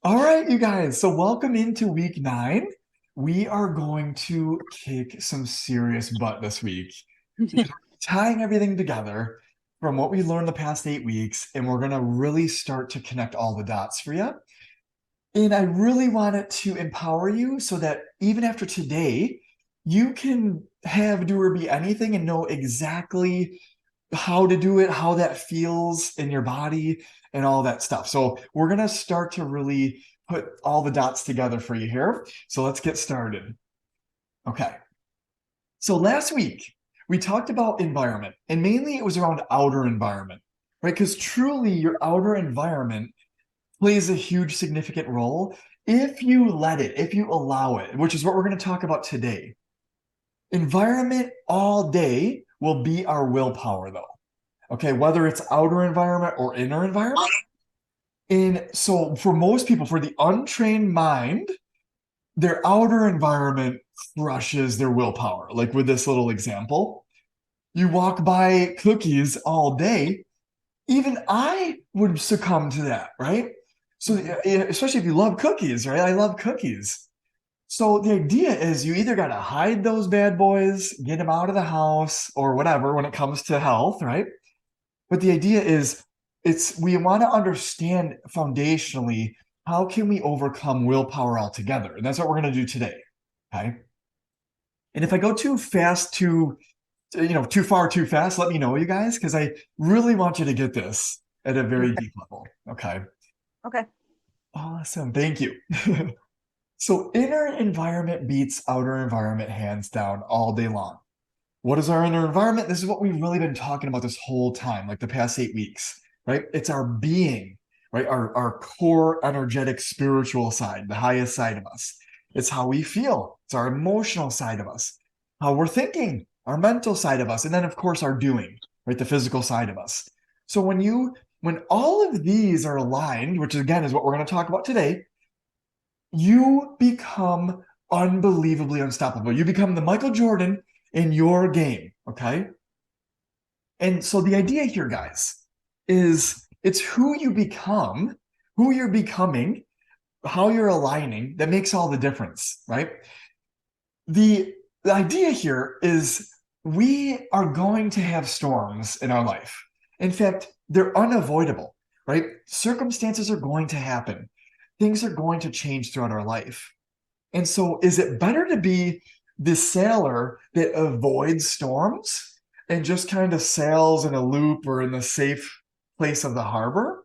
All right, you guys. So welcome into week 9. We are going to kick some serious butt this week because we're tying everything together from what we learned the past 8 weeks, and we're going to really start to connect all the dots for you. And I really want it to empower you so that even after today, you can have do or be anything and know exactly how to do it, how that feels in your body, and all that stuff. So we're going to start to really put all the dots together for you here. So let's get started. Okay. So last week, we talked about environment, and mainly it was around outer environment, right? Because truly, your outer environment plays a huge, significant role if you let it, if you allow it, which is what we're going to talk about today. Environment all day will be our willpower, though. Okay, whether it's outer environment or inner environment. And so for most people, for the untrained mind, their outer environment crushes their willpower. Like with this little example, you walk by cookies all day, even I would succumb to that, right? So especially if you love cookies, right? I love cookies. So the idea is you either got to hide those bad boys, get them out of the house or whatever when it comes to health, right? But the idea is it's we want to understand foundationally how can we overcome willpower altogether? And that's what we're going to do today. Okay. And if I go too fast, too far, too fast, let me know, you guys, because I really want you to get this at a very Okay. deep level. Okay. Okay. Awesome. Thank you. So inner environment beats outer environment hands down all day long. What is our inner environment? This is what we've really been talking about this whole time, like the past 8 weeks, right? It's our being, right? Our core energetic spiritual side, the highest side of us. It's how we feel. It's our emotional side of us, how we're thinking, our mental side of us, and then of course our doing, right? The physical side of us. So when all of these are aligned, which again is what we're going to talk about today, you become unbelievably unstoppable. You become the Michael Jordan in your game. Okay. And so the idea here, guys, is it's who you become, who you're becoming, how you're aligning that makes all the difference, right? The, the idea here is we are going to have storms in our life. In fact, they're unavoidable, right? Circumstances are going to happen, things are going to change throughout our life. And so, is it better to be the sailor that avoids storms and just kind of sails in a loop or in the safe place of the harbor?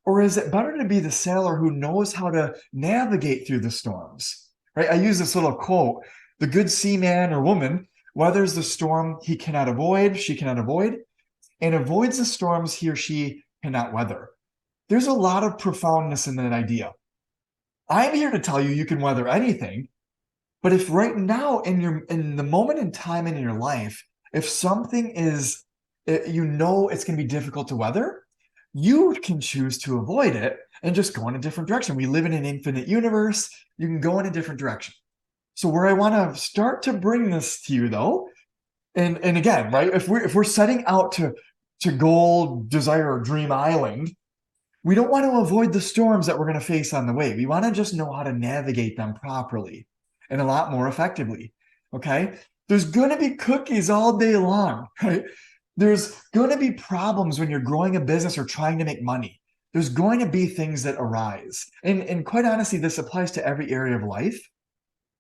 Or is it better to be the sailor who knows how to navigate through the storms? Right? I use this little quote: the good seaman or woman weathers the storm he cannot avoid, she cannot avoid, and avoids the storms he or she cannot weather. There's a lot of profoundness in that idea. I'm here to tell you you can weather anything, but if right now in the moment in time in your life, if something is it's going to be difficult to weather, you can choose to avoid it and just go in a different direction. We live in an infinite universe. You can go in a different direction. So where I want to start to bring this to you though, and again, right, if we're setting out to goal, desire, or dream island, we don't want to avoid the storms that we're going to face on the way. We want to just know how to navigate them properly and a lot more effectively. Okay. There's going to be cookies all day long, right? There's going to be problems when you're growing a business or trying to make money. There's going to be things that arise. And quite honestly, this applies to every area of life.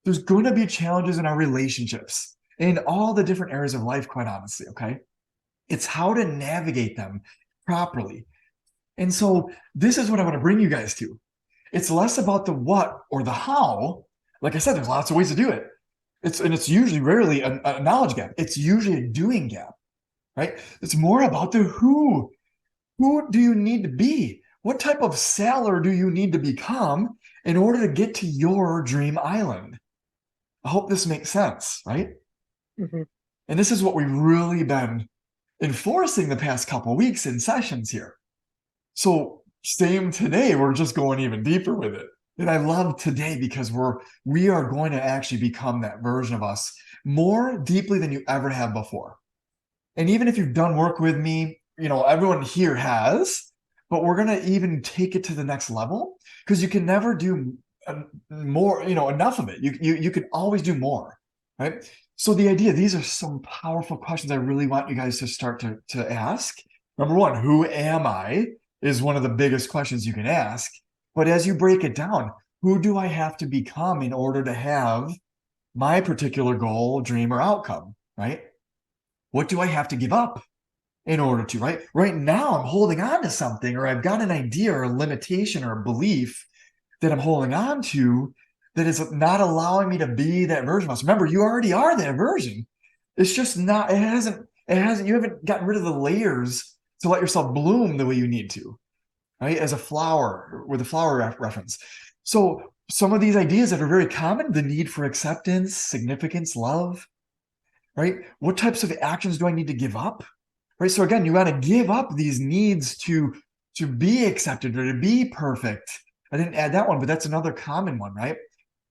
There's going to be challenges in our relationships, in all the different areas of life, quite honestly. Okay. It's how to navigate them properly. And so this is what I want to bring you guys to. It's less about the what or the how. Like I said, there's lots of ways to do it. It's usually rarely a knowledge gap. It's usually a doing gap, right? It's more about the who. Who do you need to be? What type of sailor do you need to become in order to get to your dream island? I hope this makes sense, right? hmm And this is what we've really been enforcing the past couple of weeks in sessions here. So same today, we're just going even deeper with it. And I love today because we are going to actually become that version of us more deeply than you ever have before. And even if you've done work with me, everyone here has, but we're going to even take it to the next level because you can never do more, enough of it. You can always do more, right? So the idea, these are some powerful questions I really want you guys to start to ask. Number one, who am I is one of the biggest questions you can ask. But as you break it down, who do I have to become in order to have my particular goal, dream, or outcome, right? What do I have to give up in order to, right? Right now, I'm holding on to something, or I've got an idea or a limitation or a belief that I'm holding on to that is not allowing me to be that version of us. Remember, you already are that version. It's just not, you haven't gotten rid of the layers to let yourself bloom the way you need to, right? As a flower, with a flower reference. So some of these ideas that are very common, the need for acceptance, significance, love, right? What types of actions do I need to give up? Right. So again, you got to give up these needs to be accepted or to be perfect. I didn't add that one, but that's another common one, right?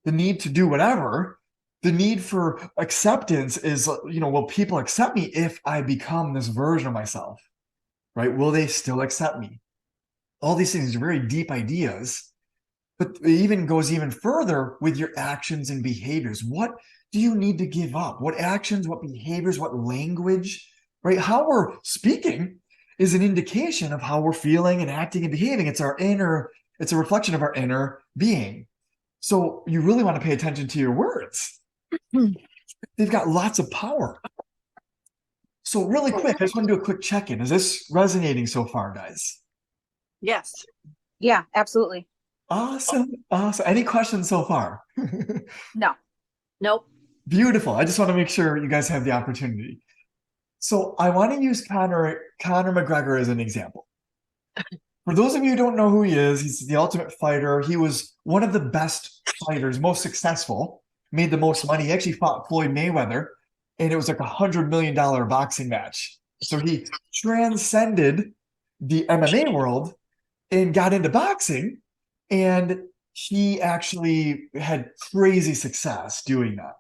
The need to do whatever. The need for acceptance is, will people accept me if I become this version of myself? Right? Will they still accept me? All these things are very deep ideas, but it even goes even further with your actions and behaviors. What do you need to give up? What actions, what behaviors, what language, right? How we're speaking is an indication of how we're feeling and acting and behaving. It's a reflection of our inner being. So you really want to pay attention to your words. They've got lots of power. So really quick, I just want to do a quick check-in. Is this resonating so far, guys? Yes. Yeah, absolutely. Awesome. Awesome. Any questions so far? No. Nope. Beautiful. I just want to make sure you guys have the opportunity. So I want to use Conor McGregor as an example. For those of you who don't know who he is, he's the ultimate fighter. He was one of the best fighters, most successful, made the most money. He actually fought Floyd Mayweather, and it was like $100 million boxing match. So he transcended the MMA world and got into boxing, and he actually had crazy success doing that.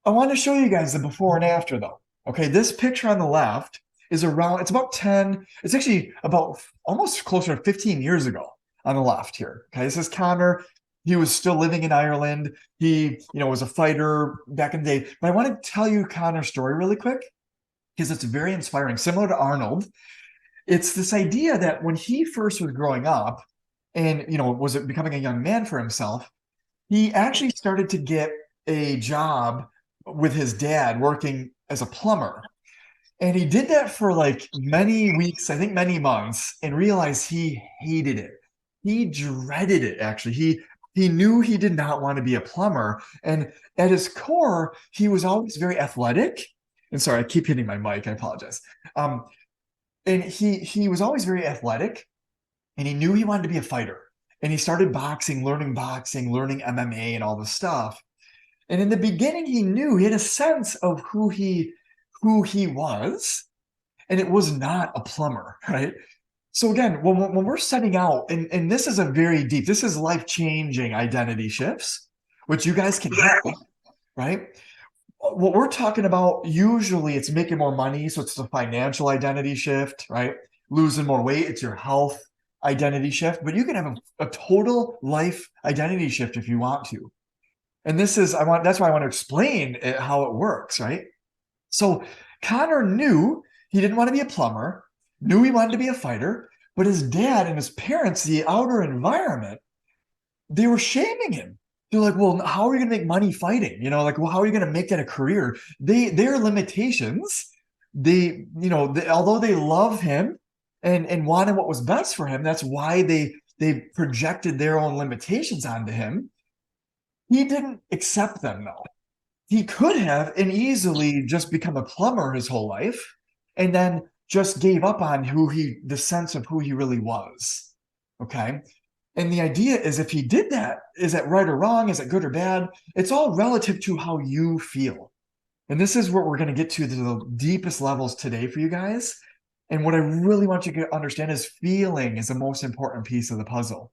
I want to show you guys the before and after though. Okay, this picture on the left is it's about 10, it's actually about almost closer to 15 years ago on the left here. Okay, this is Conor. He was still living in Ireland. He, was a fighter back in the day. But I want to tell you Conor's story really quick because it's very inspiring. Similar to Arnold, it's this idea that when he first was growing up and, was becoming a young man for himself, he actually started to get a job with his dad working as a plumber. And he did that for like many weeks, I think many months, and realized he hated it. He dreaded it, actually. He knew he did not want to be a plumber. And at his core, he was always very athletic. And sorry, I keep hitting my mic. I apologize. And he was always very athletic, and he knew he wanted to be a fighter. And he started boxing, learning MMA, and all this stuff. And in the beginning, he knew he had a sense of who he was, and it was not a plumber, right? So again, when we're setting out, and this is a very deep, this is life-changing identity shifts, which you guys can have, right? What we're talking about, usually it's making more money, so it's the financial identity shift, right? Losing more weight, it's your health identity shift, but you can have a total life identity shift if you want to. And that's why I want to explain how it works, right? So Conor knew he didn't want to be a plumber, knew he wanted to be a fighter, but his dad and his parents, the outer environment, they were shaming him. They're like, well, how are you going to make money fighting? Well, how are you going to make that a career? Their limitations, although they love him and wanted what was best for him, that's why they projected their own limitations onto him. He didn't accept them, though. He could have and easily just become a plumber his whole life and then just gave up on the sense of who he really was. Okay. And the idea is if he did that, is that right or wrong? Is it good or bad? It's all relative to how you feel. And this is what we're going to get to the deepest levels today for you guys. And what I really want you to understand is feeling is the most important piece of the puzzle.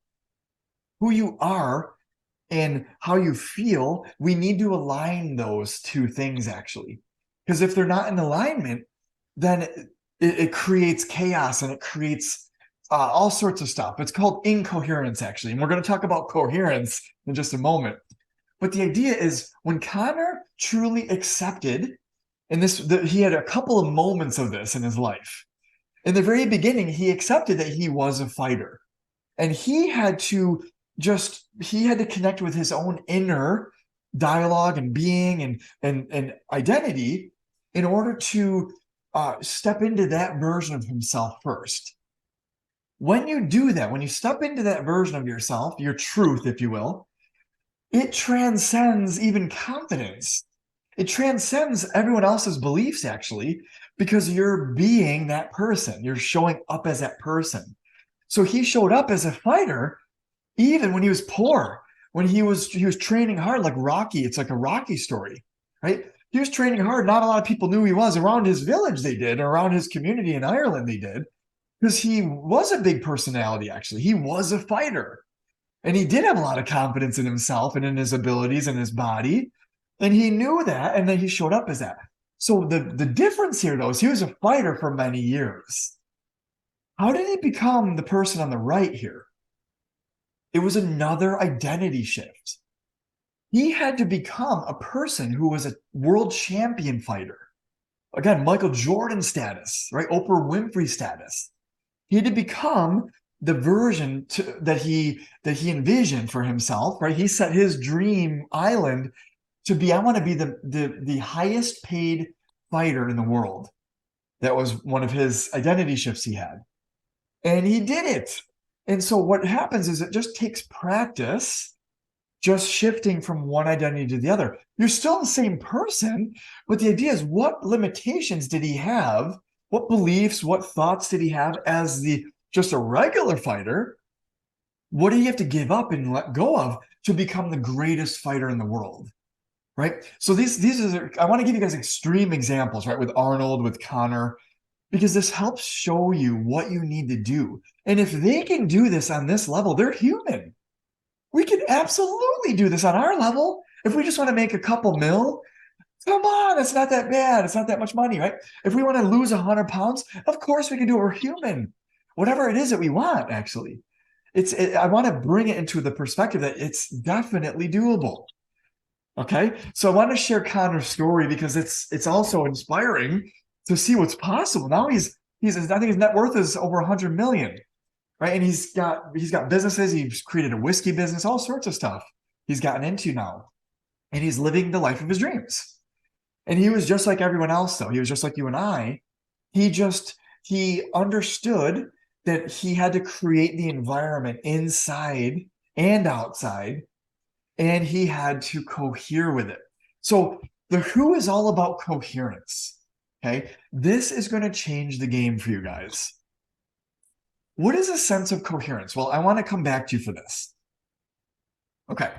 Who you are and how you feel, we need to align those two things actually. Because if they're not in alignment, then it creates chaos and it creates all sorts of stuff. It's called incoherence, actually. And we're going to talk about coherence in just a moment. But the idea is when Connor truly accepted, and he had a couple of moments of this in his life. In the very beginning, he accepted that he was a fighter. And he had to connect with his own inner dialogue and being and identity in order to step into that version of himself first. When you do that, when you step into that version of yourself, your truth, if you will, it transcends even confidence. It transcends everyone else's beliefs, actually, because you're being that person. You're showing up as that person. So he showed up as a fighter even when he was poor, when he was training hard like Rocky. It's like a Rocky story, right? He was training hard. Not a lot of people knew he was. Around his village, they did. Around his community in Ireland, they did. Because he was a big personality, actually. He was a fighter. And he did have a lot of confidence in himself and in his abilities and his body. And he knew that. And then he showed up as that. So the difference here, though, is he was a fighter for many years. How did he become the person on the right here? It was another identity shift. He had to become a person who was a world champion fighter. Again, Michael Jordan status, right? Oprah Winfrey status. He had to become the version that he envisioned for himself, right? He set his dream island to be, I want to be the highest paid fighter in the world. That was one of his identity shifts he had. And he did it. And so what happens is it just takes practice, just shifting from one identity to the other. You're still the same person, but the idea is, what limitations did he have? What beliefs, what thoughts did he have as just a regular fighter? What do you have to give up and let go of to become the greatest fighter in the world? Right? So these are, I want to give you guys extreme examples, right? With Arnold, with Connor, because this helps show you what you need to do. And if they can do this on this level, they're human. We can absolutely do this on our level. If we just want to make a couple mil, come on, it's not that bad. It's not that much money, right? If we want to lose 100 pounds, of course we can do it. We're human. Whatever it is that we want, actually. I want to bring it into the perspective that it's definitely doable. Okay. So I want to share Connor's story because it's also inspiring to see what's possible. Now I think his net worth is over 100 million, right? And he's got businesses. He's created a whiskey business, all sorts of stuff he's gotten into now. And he's living the life of his dreams. And he was just like everyone else, though. He was just like you and I. He understood that he had to create the environment inside and outside, and he had to cohere with it. So the who is all about coherence. Okay. This is going to change the game for you guys. What is a sense of coherence? Well, I want to come back to you for this. Okay.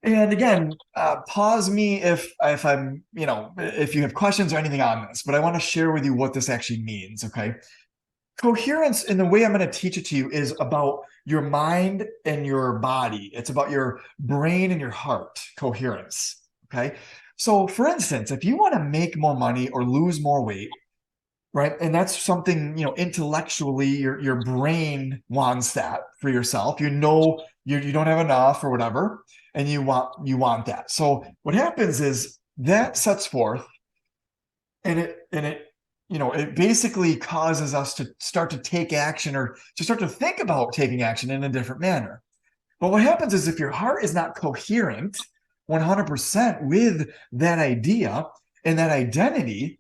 And again, pause me if if you have questions or anything on this, but I want to share with you what this actually means. Okay. Coherence, in the way I'm going to teach it to you, is about your mind and your body. It's about your brain and your heart, coherence. Okay. So, for instance, if you want to make more money or lose more weight, right, and that's something, intellectually, your brain wants that for yourself. You don't have enough or whatever, and you want that. So, what happens is that sets forth, and it basically causes us to start to take action or to start to think about taking action in a different manner. But what happens is if your heart is not coherent 100% with that idea and that identity,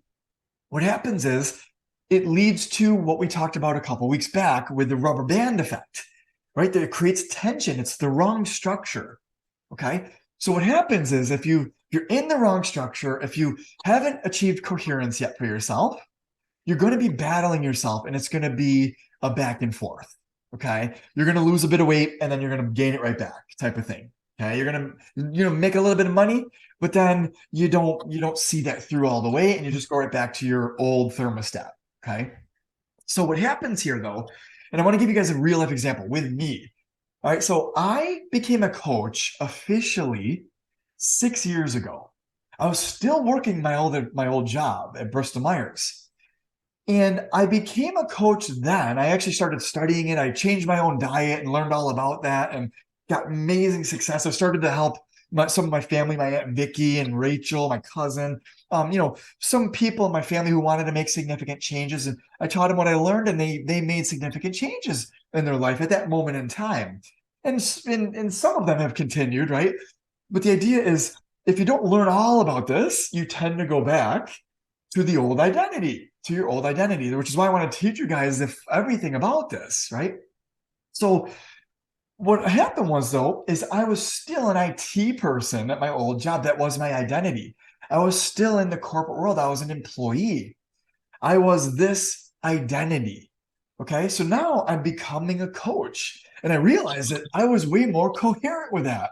what happens is it leads to what we talked about a couple weeks back with the rubber band effect, right? That it creates tension. It's the wrong structure. Okay. So what happens is if you're in the wrong structure, if you haven't achieved coherence yet for yourself, you're going to be battling yourself and it's going to be a back and forth. Okay. You're going to lose a bit of weight and then you're going to gain it right back, type of thing. Okay. You're going to, make a little bit of money, but then you don't see that through all the way and you just go right back to your old thermostat. Okay. So what happens here though, and I want to give you guys a real life example with me. All right. So I became a coach officially 6 years ago. I was still working my old job at Bristol Myers. And I became a coach then. I actually started studying it. I changed my own diet and learned all about that and got amazing success. I started to help some of my family, my Aunt Vicky and Rachel, my cousin, some people in my family who wanted to make significant changes. And I taught them what I learned, and they made significant changes in their life at that moment in time. And some of them have continued, right? But the idea is if you don't learn all about this, you tend to go back to the old identity, to your old identity, which is why I want to teach you guys everything about this, right? So what happened was though, is I was still an IT person at my old job. That was my identity. I was still in the corporate world. I was an employee. I was this identity. Okay. So now I'm becoming a coach. And I realized that I was way more coherent with that.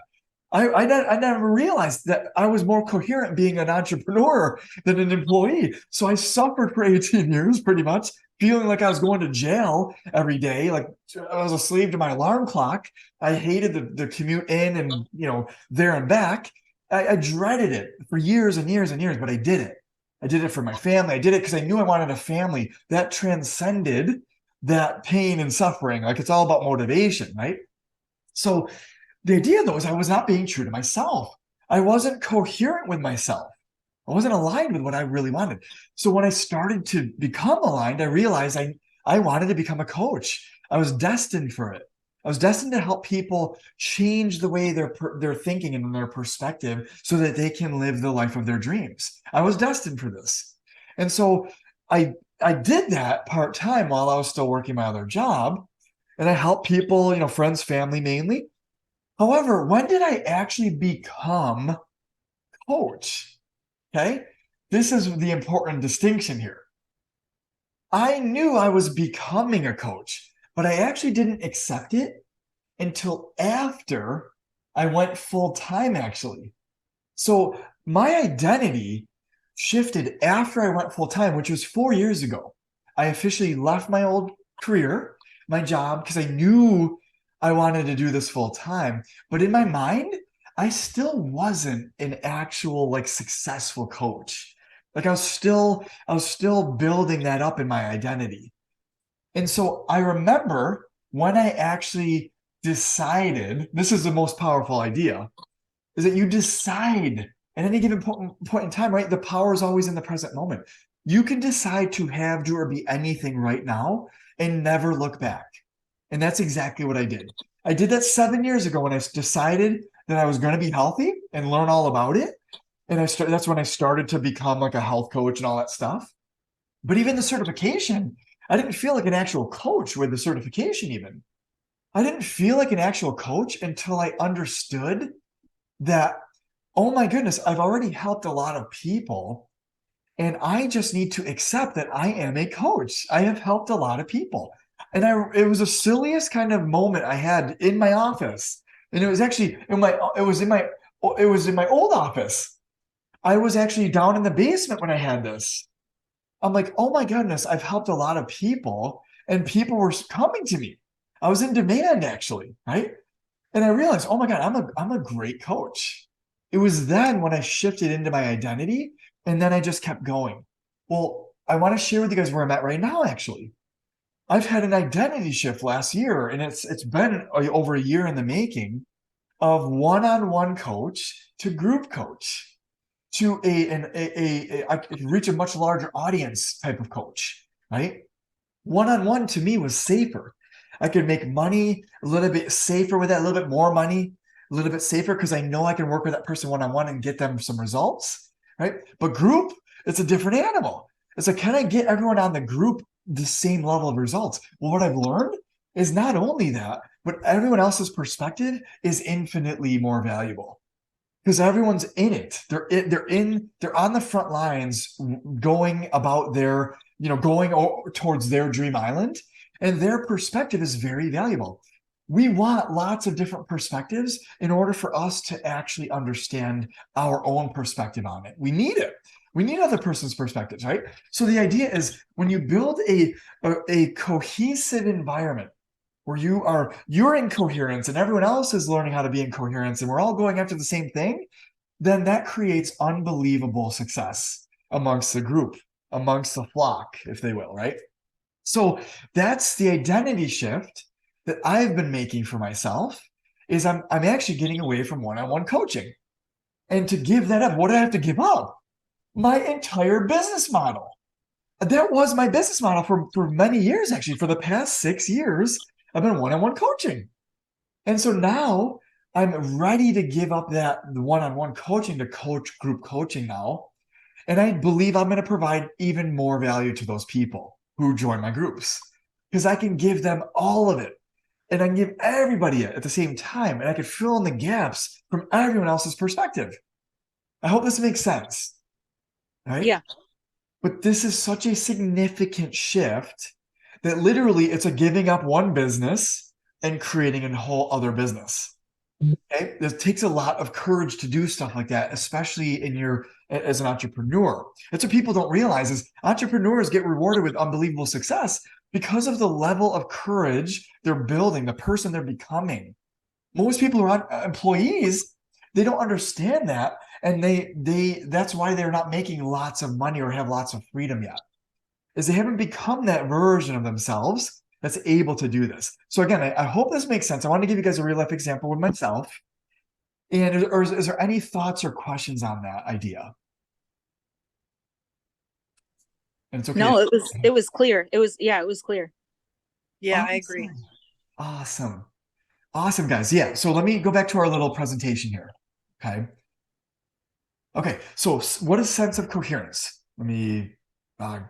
I never realized that I was more coherent being an entrepreneur than an employee. So I suffered for 18 years, pretty much, feeling like I was going to jail every day. Like I was a slave to my alarm clock. I hated the commute in and, there and back. I dreaded it for years and years and years, but I did it. I did it for my family. I did it because I knew I wanted a family that transcended that pain and suffering. Like it's all about motivation, right? So the idea, though, is I was not being true to myself. I wasn't coherent with myself. I wasn't aligned with what I really wanted. So when I started to become aligned, I realized I wanted to become a coach. I was destined for it. I was destined to help people change the way they're thinking and their perspective so that they can live the life of their dreams. I was destined for this. And so I I did that part-time while I was still working my other job. And I helped people, friends, family mainly. However, when did I actually become coach? Okay. This is the important distinction here. I knew I was becoming a coach, but I actually didn't accept it until after I went full time, actually. So my identity shifted after I went full time, which was 4 years ago. I officially left my old career, my job, because I knew I wanted to do this full time. But in my mind, I still wasn't an actual like successful coach. Like I was still building that up in my identity. And so I remember when I actually decided, this is the most powerful idea, is that you decide at any given point in time, right? The power is always in the present moment. You can decide to have, do, or be anything right now and never look back. And that's exactly what I did. I did that 7 years ago when I decided that I was going to be healthy and learn all about it. And that's when I started to become like a health coach and all that stuff. But even the certification, I didn't feel like an actual coach with the certification, even. I didn't feel like an actual coach until I understood that, oh my goodness, I've already helped a lot of people. And I just need to accept that I am a coach. I have helped a lot of people. And it was the silliest kind of moment I had in my office. And it was actually it was in my old office. I was actually down in the basement when I had this. I'm like, oh my goodness, I've helped a lot of people and people were coming to me. I was in demand actually, right? And I realized, oh my God, I'm a great coach. It was then when I shifted into my identity and then I just kept going. Well, I want to share with you guys where I'm at right now, actually. I've had an identity shift last year, and it's been over a year in the making of one-on-one coach to group coach to I could reach a much larger audience type of coach, right? One-on-one to me was safer. I could make money a little bit safer with that, a little bit more money, a little bit safer because I know I can work with that person one-on-one and get them some results, right? But group, it's a different animal. It's like, can I get everyone on the group the same level of results? Well, what I've learned is not only that, but everyone else's perspective is infinitely more valuable because everyone's in it. They're on the front lines going about their, going towards their dream island, and their perspective is very valuable. We want lots of different perspectives in order for us to actually understand our own perspective on it. We need it. We need other person's perspectives, right? So the idea is when you build a cohesive environment where you're in coherence and everyone else is learning how to be in coherence and we're all going after the same thing, then that creates unbelievable success amongst the group. amongst the flock, if they will, right? So that's the identity shift that I've been making for myself is I'm actually getting away from one-on-one coaching. And to give that up, what did I have to give up? My entire business model. That was my business model for many years, actually. For the past 6 years, I've been one-on-one coaching. And so now I'm ready to give up that one-on-one coaching to coach group coaching now. And I believe I'm going to provide even more value to those people who join my groups because I can give them all of it and I can give everybody it at the same time. And I can fill in the gaps from everyone else's perspective. I hope this makes sense. Right? Yeah. But this is such a significant shift that literally it's a giving up one business and creating a whole other business. Okay? It takes a lot of courage to do stuff like that, especially in your as an entrepreneur. That's what people don't realize is entrepreneurs get rewarded with unbelievable success because of the level of courage they're building, the person they're becoming. Most people who are employees, they don't understand that. And they that's why they're not making lots of money or have lots of freedom yet, is they haven't become that version of themselves that's able to do this. So again, I hope this makes sense. I want to give you guys a real life example with myself. And is there any thoughts or questions on that idea? And it's okay. No, it was clear. It was clear. Yeah, I Awesome. agree. Awesome. Awesome, guys. Yeah. So let me go back to our little presentation here. Okay. Okay. So what is sense of coherence? Let me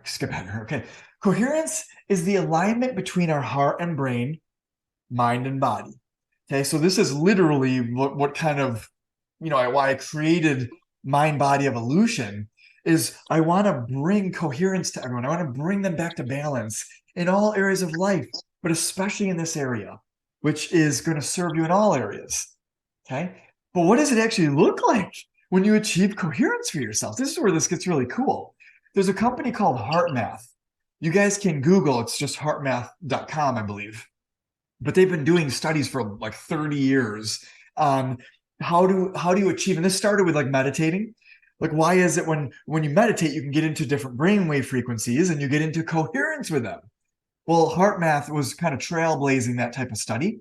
skip ahead here. Okay. Coherence is the alignment between our heart and brain, mind and body. Okay. So this is literally what kind of, why I created mind body evolution is I want to bring coherence to everyone. I want to bring them back to balance in all areas of life, but especially in this area, which is going to serve you in all areas. Okay. But what does it actually look like when you achieve coherence for yourself? This is where this gets really cool. There's a company called HeartMath. You guys can Google, it's just heartmath.com, I believe. But they've been doing studies for like 30 years on how do you achieve, and this started with like meditating. Like, why is it when you meditate, you can get into different brainwave frequencies and you get into coherence with them? Well, HeartMath was kind of trailblazing that type of study.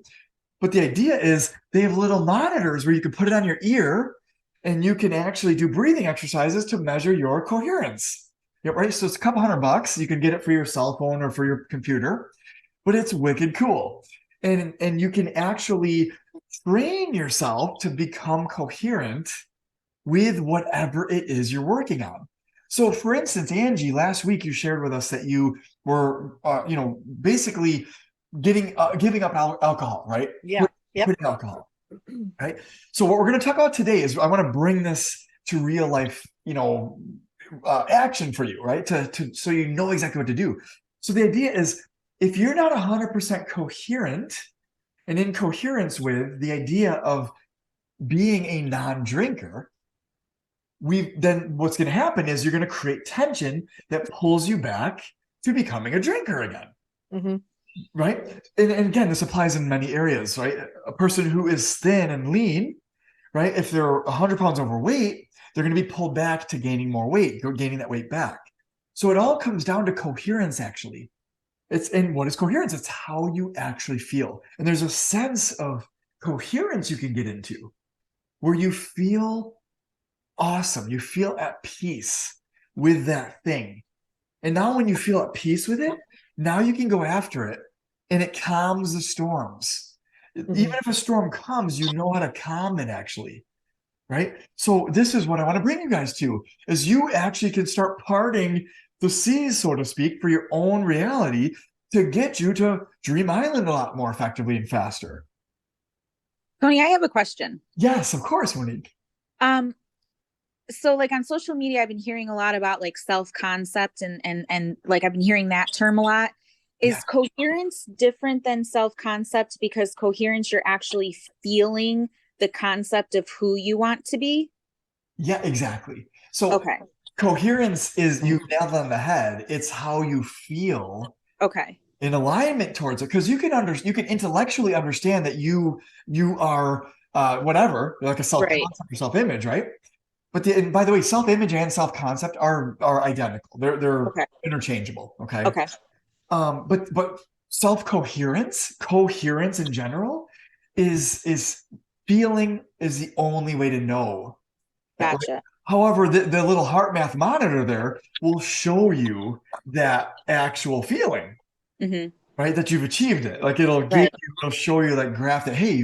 But the idea is they have little monitors where you can put it on your ear and you can actually do breathing exercises to measure your coherence. Yep, right. So it's a couple $100. You can get it for your cell phone or for your computer, but it's wicked cool. And you can actually train yourself to become coherent with whatever it is you're working on. So for instance, Angie, last week you shared with us that you were, basically giving up alcohol, right? Yeah. Yep. Quitting alcohol, right? So what we're going to talk about today is I want to bring this to real life, action for you, right? So you know exactly what to do. So the idea is if you're not 100% coherent and in coherence with the idea of being a non-drinker, then what's going to happen is you're going to create tension that pulls you back to becoming a drinker again. Mm-hmm. Right. And again, this applies in many areas, right? A person who is thin and lean, right? If they're 100 pounds overweight, they're going to be pulled back to gaining more weight, gaining that weight back. So it all comes down to coherence, actually. And what is coherence? It's how you actually feel. And there's a sense of coherence you can get into where you feel awesome. You feel at peace with that thing. And now when you feel at peace with it, now you can go after it and it calms the storms. Mm-hmm. Even if a storm comes, you know how to calm it actually, right? So this is what I want to bring you guys to, is you actually can start parting the seas, so to speak, for your own reality to get you to Dream Island a lot more effectively and faster. Tony, I have a question. Yes, of course, Monique. So like on social media, I've been hearing a lot about like self-concept and like I've been hearing that term a lot. Is coherence different than self-concept because coherence, you're actually feeling the concept of who you want to be? Yeah, exactly. So coherence is, you nailed it on the head. It's how you feel. Okay. In alignment towards it, because you can intellectually understand that you are whatever, like a self-concept or self-image, right? But and by the way, self-image and self-concept are identical. They're Okay. interchangeable. Okay. Okay. But self-coherence, coherence in general, is feeling is the only way to know. Right? Gotcha. However, the little heart math monitor there will show you that actual feeling, Hmm. right? That you've achieved it. Like Right. it'll show you that graph that, hey,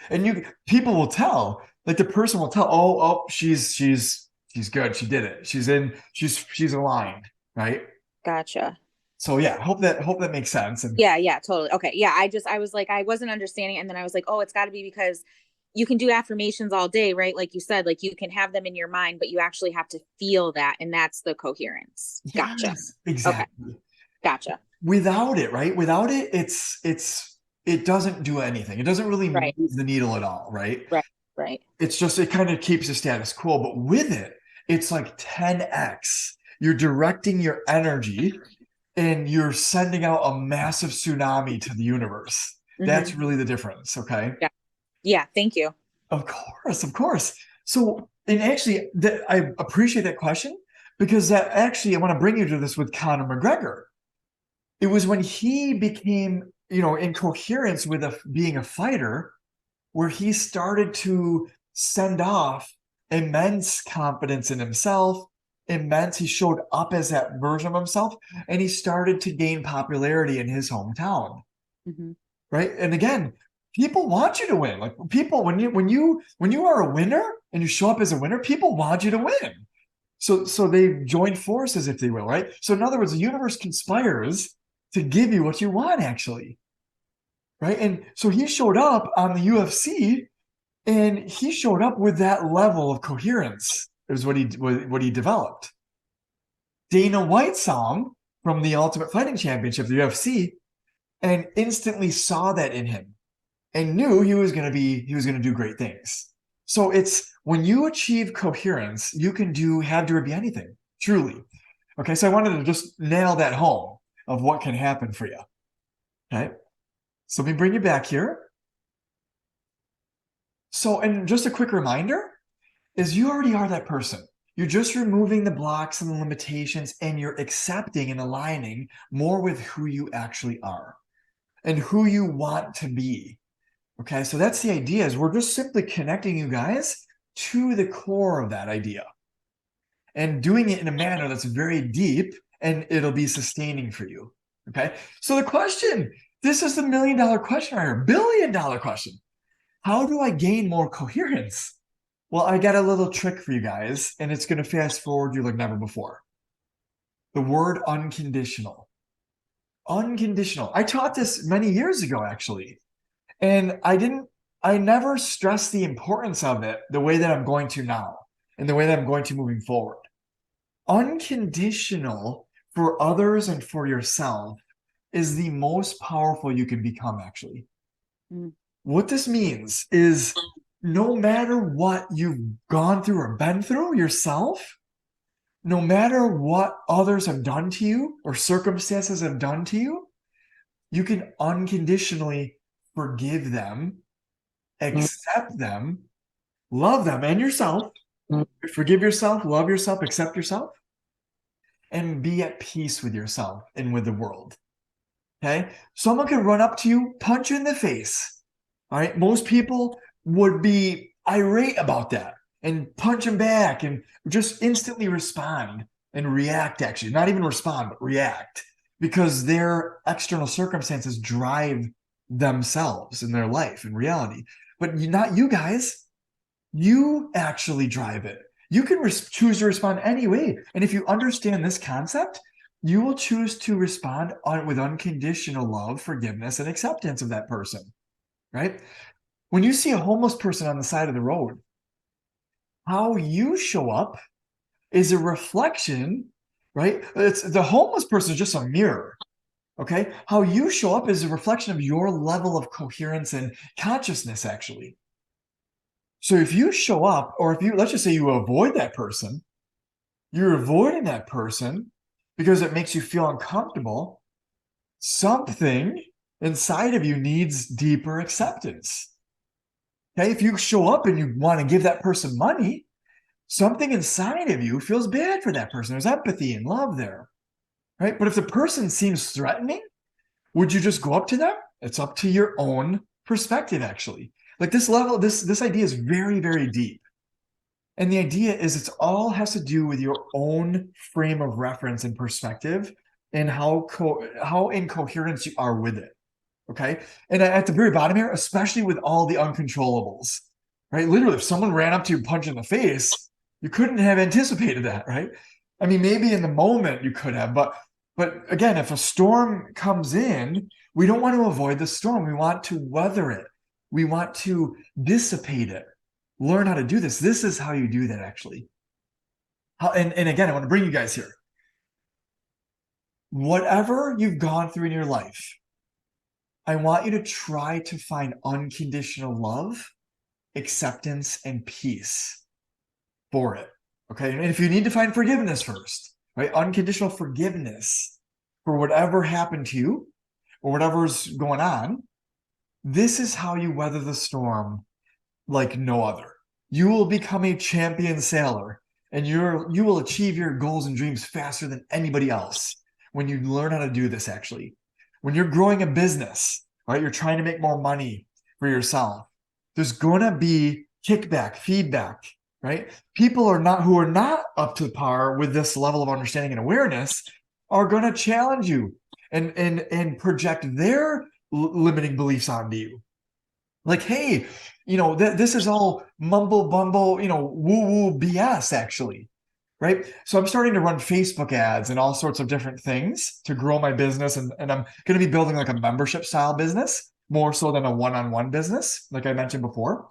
and people will tell, like the person will tell, oh, she's good. She did it. She's aligned, right? Gotcha. So yeah, hope that makes sense. And Yeah, yeah, totally. Okay. Yeah, I was like, I wasn't understanding. And then I was like, oh, it's got to be because you can do affirmations all day, right? Like you said, like you can have them in your mind, but you actually have to feel that. And that's the coherence. Gotcha. yes, Okay. exactly. Gotcha. Without it, right? Without it, it doesn't do anything. It doesn't really Right. move the needle at all, right? Right. Right. It's just it kind of keeps the status quo. But with it, it's like 10x. You're directing your energy and you're sending out a massive tsunami to the universe. Hmm. That's really the difference. Okay. Yeah. Yeah. Thank you. Of course, of course. So, and actually, I appreciate that question because that actually, I want to bring you to this with Conor McGregor. It was when he became, in coherence with being a fighter, where he started to send off immense confidence in himself, he showed up as that version of himself, and he started to gain popularity in his hometown, Hmm. right? And again, people want you to win. Like people, when you are a winner and you show up as a winner, people want you to win. So they join forces, if they will, right? So in other words, the universe conspires to give you what you want, actually, right? And so he showed up on the UFC, and he showed up with that level of coherence. Is what he developed. Dana White saw him from the Ultimate Fighting Championship, the UFC, and instantly saw that in him and knew he was going to do great things. So it's when you achieve coherence, you can have to be anything, truly. Okay, so I wanted to just nail that home of what can happen for you. Okay, so let me bring you back here. So, and just a quick reminder is you already are that person. You're just removing the blocks and the limitations, and you're accepting and aligning more with who you actually are and who you want to be. Okay, so that's the idea is we're just simply connecting you guys to the core of that idea and doing it in a manner that's very deep, and it'll be sustaining for you. Okay, so the question, this is the $1 million question right here, $1 billion question. How do I gain more coherence? Well, I got a little trick for you guys, and it's going to fast forward you like never before. The word unconditional. Unconditional. I taught this many years ago, actually. And I never stressed the importance of it the way that I'm going to now and the way that I'm going to moving forward. Unconditional for others and for yourself is the most powerful you can become, actually. Mm. What this means is no matter what you've gone through or been through yourself, no matter what others have done to you or circumstances have done to you, you can unconditionally forgive them, accept them, love them and yourself, forgive yourself, love yourself, accept yourself, and be at peace with yourself and with the world. Okay? Someone could run up to you, punch you in the face. All right? Most people would be irate about that and punch them back and just instantly respond and react, actually. Not even respond, but react because their external circumstances drive themselves in their life in reality. But not you guys. You actually drive it. You can choose to respond any way. And if you understand this concept, you will choose to respond with unconditional love, forgiveness, and acceptance of that person, right? When you see a homeless person on the side of the road, how you show up is a reflection, right? It's the homeless person is just a mirror. Okay. How you show up is a reflection of your level of coherence and consciousness, actually. So if you show up, or if you, let's just say you avoid that person, you're avoiding that person because it makes you feel uncomfortable. Something inside of you needs deeper acceptance. Okay. If you show up and you want to give that person money, something inside of you feels bad for that person. There's empathy and love there, right? But if the person seems threatening, would you just go up to them? It's up to your own perspective, actually. Like this level, this idea is very, very deep. And the idea is it's all has to do with your own frame of reference and perspective and how in coherence you are with it. Okay. And at the very bottom here, especially with all the uncontrollables, right? Literally, if someone ran up to you and punched in the face, you couldn't have anticipated that, right? I mean, maybe in the moment you could have, but again, if a storm comes in, we don't want to avoid the storm. We want to weather it. We want to dissipate it. Learn how to do this. This is how you do that, actually. And again, I want to bring you guys here. Whatever you've gone through in your life, I want you to try to find unconditional love, acceptance, and peace for it. Okay. And if you need to find forgiveness first, right? Unconditional forgiveness for whatever happened to you or whatever's going on. This is how you weather the storm like no other. You will become a champion sailor and you will achieve your goals and dreams faster than anybody else when you learn how to do this, actually. When you're growing a business, right? You're trying to make more money for yourself. There's going to be kickback, feedback, right? People who are not up to par with this level of understanding and awareness are going to challenge you and project their limiting beliefs onto you. Like, hey, this is all mumble bumble, woo-woo BS, actually, right? So I'm starting to run Facebook ads and all sorts of different things to grow my business. And I'm going to be building like a membership style business more so than a one-on-one business, like I mentioned before.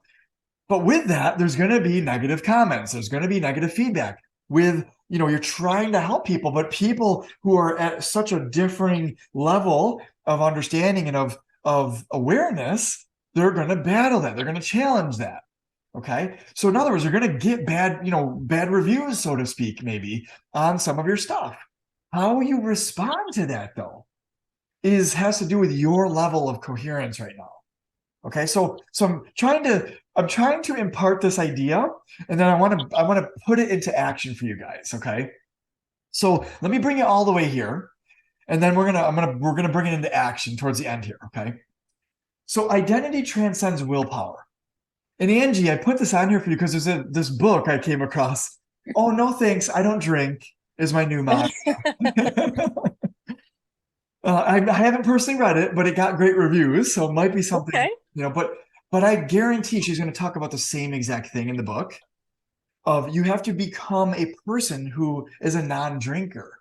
But with that, there's going to be negative comments. There's going to be negative feedback with, you're trying to help people, but people who are at such a differing level of understanding and of awareness, they're going to battle that. They're going to challenge that. Okay. So in other words, you're going to get bad reviews, so to speak, maybe on some of your stuff. How you respond to that, though, has to do with your level of coherence right now. Okay. So I'm trying to impart this idea, and then I want to put it into action for you guys. Okay. So let me bring it all the way here, and then we're gonna bring it into action towards the end here. Okay. So identity transcends willpower. And Angie, I put this on here for you because there's this book I came across. Oh, no, thanks. I don't drink is my new motto. I haven't personally read it, but it got great reviews. So it might be something, Okay. but I guarantee she's going to talk about the same exact thing in the book of you have to become a person who is a non-drinker.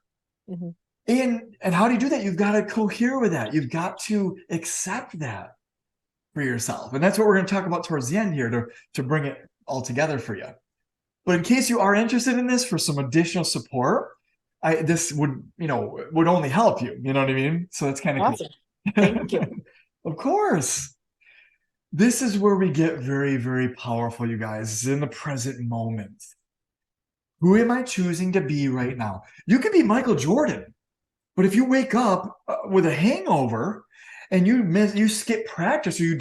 Mm-hmm. And how do you do that? You've got to cohere with that. You've got to accept that for yourself. And that's what we're going to talk about towards the end here to bring it all together for you. But in case you are interested in this for some additional support, this would only help you. You know what I mean? So that's kind of Awesome. Cool. Thank you. Of course. This is where we get very, very powerful, you guys. It's in the present moment. Who am I choosing to be right now? You could be Michael Jordan, but if you wake up with a hangover and you skip practice, or you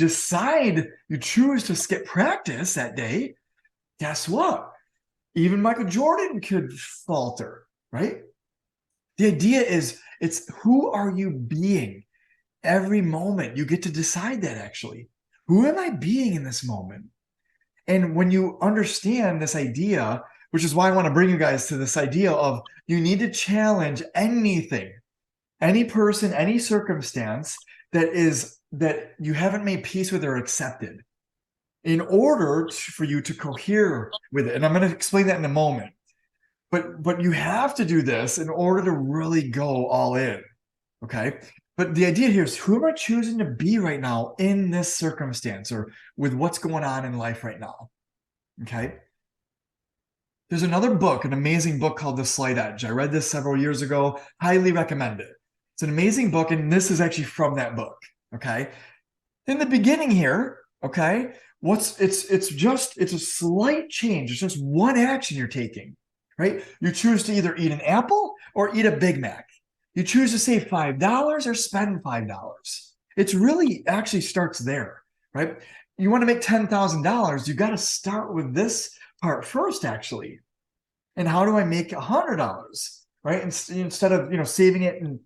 choose to skip practice that day, guess what? Even Michael Jordan could falter, right? The idea is it's who are you being? Every moment you get to decide that, actually. Who am I being in this moment? And when you understand this idea, which is why I want to bring you guys to this idea of you need to challenge anything, any person, any circumstance that you haven't made peace with or accepted in order for you to cohere with it. And I'm going to explain that in a moment. But you have to do this in order to really go all in. Okay. But the idea here is who am I choosing to be right now in this circumstance or with what's going on in life right now? Okay. There's another book, an amazing book called The Slight Edge. I read this several years ago. Highly recommend it. It's an amazing book, and this is actually from that book. Okay. In the beginning here, okay, it's a slight change. It's just one action you're taking, right? You choose to either eat an apple or eat a Big Mac. You choose to save $5 or spend $5. It's really actually starts there, right? You want to make $10,000, you got to start with this part first, actually. And how do I make $100, right? Instead of, saving it, and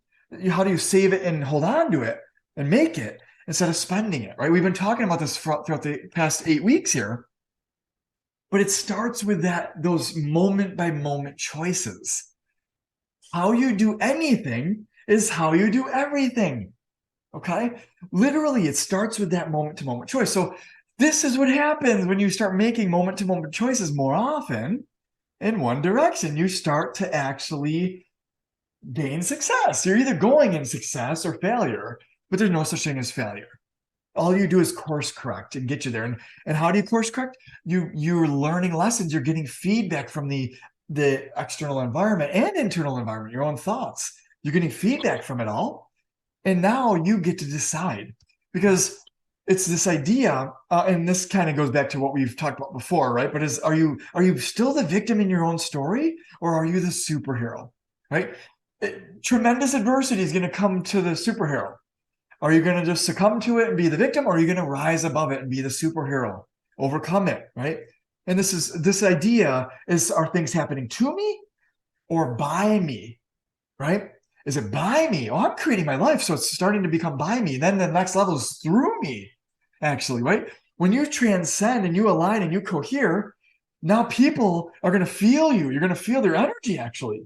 how do you save it and hold on to it and make it instead of spending it, right? We've been talking about this throughout the past 8 weeks here, but it starts with those moment by moment choices. How you do anything is how you do everything. Okay. Literally, it starts with that moment to moment choice. So, this is what happens when you start making moment to moment choices more often in one direction. You start to actually gain success. You're either going in success or failure, but there's no such thing as failure. All you do is course correct and get you there. And how do you course correct? You're learning lessons. You're getting feedback from the external environment and internal environment, your own thoughts. You're getting feedback from it all. And now you get to decide, because it's this idea, and this kind of goes back to what we've talked about before, right? But are you still the victim in your own story, or are you the superhero, right? Tremendous adversity is going to come to the superhero. Are you going to just succumb to it and be the victim, or are you going to rise above it and be the superhero, overcome it, right? And this idea is, are things happening to me or by me, right? Is it by me? Oh, I'm creating my life, so it's starting to become by me. Then the next level is through me, actually, right? When you transcend and you align and you cohere, now people are going to feel you. You're going to feel their energy, actually.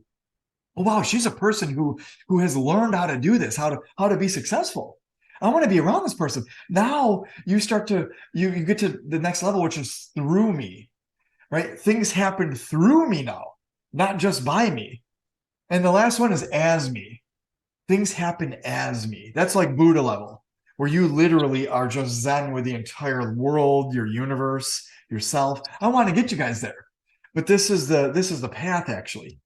Oh, wow, she's a person who has learned how to do this, how to be successful. I want to be around this person. Now you start to you get to the next level, which is through me, right? Things happen through me now, not just by me. And the last one is as me. Things happen as me. That's like Buddha level, where you literally are just Zen with the entire world, your universe, yourself. I want to get you guys there, but this is the path, actually.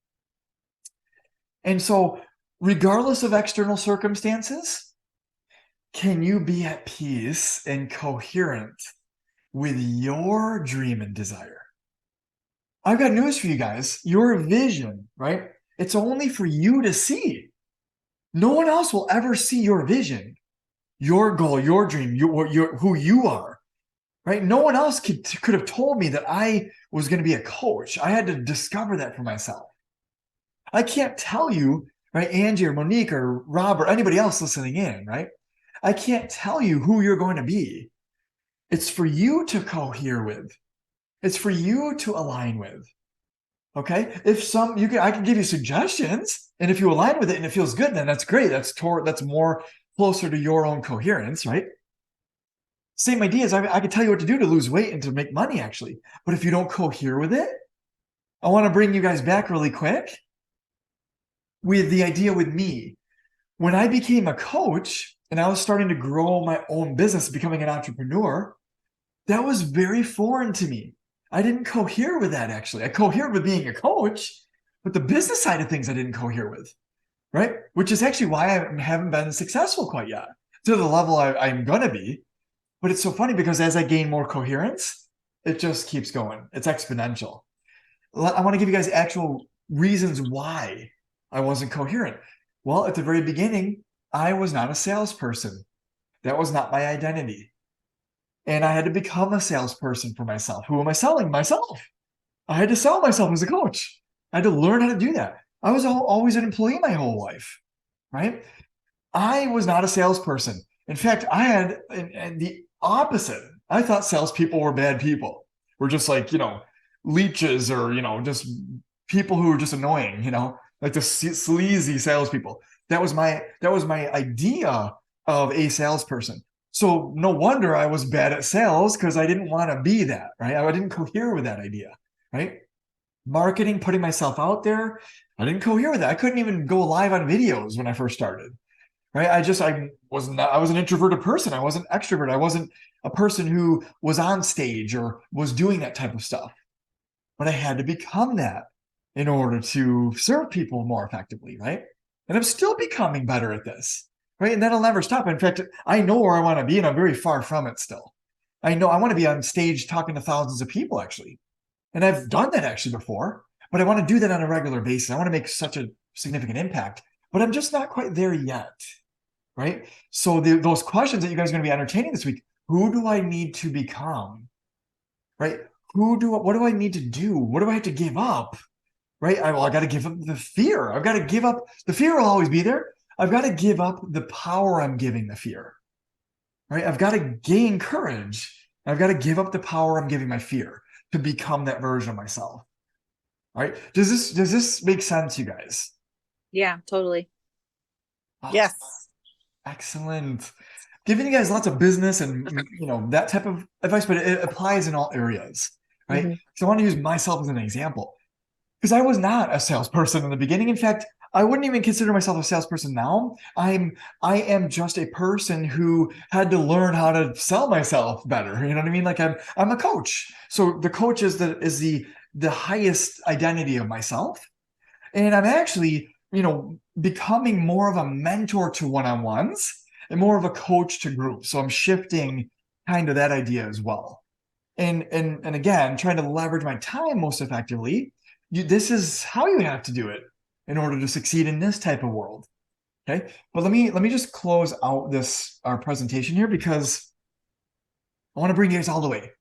And so, regardless of external circumstances, can you be at peace and coherent with your dream and desire? I've got news for you guys. Your vision, right? It's only for you to see. No one else will ever see your vision, your goal, your dream, who you are, right? No one else could have told me that I was going to be a coach. I had to discover that for myself. I can't tell you, right, Angie or Monique or Rob or anybody else listening in, right? I can't tell you who you're going to be. It's for you to cohere with. It's for you to align with. Okay. I can give you suggestions, and if you align with it and it feels good, then that's great. That's more closer to your own coherence, right? Same ideas. I could tell you what to do to lose weight and to make money, actually. But if you don't cohere with it, I want to bring you guys back really quick with the idea with me. When I became a coach and I was starting to grow my own business, becoming an entrepreneur, that was very foreign to me. I didn't cohere with that, actually. I cohered with being a coach, but the business side of things I didn't cohere with, right? Which is actually why I haven't been successful quite yet to the level I'm going to be. But it's so funny because as I gain more coherence, it just keeps going. It's exponential. I want to give you guys actual reasons why I wasn't coherent. Well, at the very beginning, I was not a salesperson. That was not my identity. And I had to become a salesperson for myself. Who am I selling? Myself. I had to sell myself as a coach. I had to learn how to do that. I was always an employee my whole life, right? I was not a salesperson. In fact, I had the opposite. I thought salespeople were bad people. We're just like, leeches, or, just people who are just annoying, like the sleazy salespeople. That was my idea of a salesperson. So no wonder I was bad at sales, because I didn't want to be that, right? I didn't cohere with that idea, right? Marketing, putting myself out there, I didn't cohere with that. I couldn't even go live on videos when I first started, right? I was an introverted person. I wasn't extrovert. I wasn't a person who was on stage or was doing that type of stuff. But I had to become that in order to serve people more effectively, right? And I'm still becoming better at this, right? And that'll never stop. In fact, I know where I want to be, and I'm very far from it still. I know I want to be on stage talking to thousands of people, actually. And I've done that actually before, but I want to do that on a regular basis. I want to make such a significant impact, but I'm just not quite there yet, right? So those questions that you guys are going to be entertaining this week, who do I need to become, right? What do I need to do? What do I have to give up right? I got to give up the fear. I've got to give up the fear will always be there. I've got to give up the power I'm giving the fear, right? I've got to gain courage. I've got to give up the power I'm giving my fear to become that version of myself, right? Does this make sense, you guys? Yeah, totally. Awesome. Yes. Excellent. Giving you guys lots of business and that type of advice, but it applies in all areas, right? Mhm. So I want to use myself as an example because I was not a salesperson in the beginning. In fact, I wouldn't even consider myself a salesperson now. I am just a person who had to learn how to sell myself better. You know what I mean? Like I'm a coach. So the coach is the highest identity of myself. And I'm actually, becoming more of a mentor to one-on-ones and more of a coach to groups. So I'm shifting kind of that idea as well. And again, trying to leverage my time most effectively. This is how you have to do it in order to succeed in this type of world. Okay. But let me just close out this our presentation here because I want to bring you guys all the way.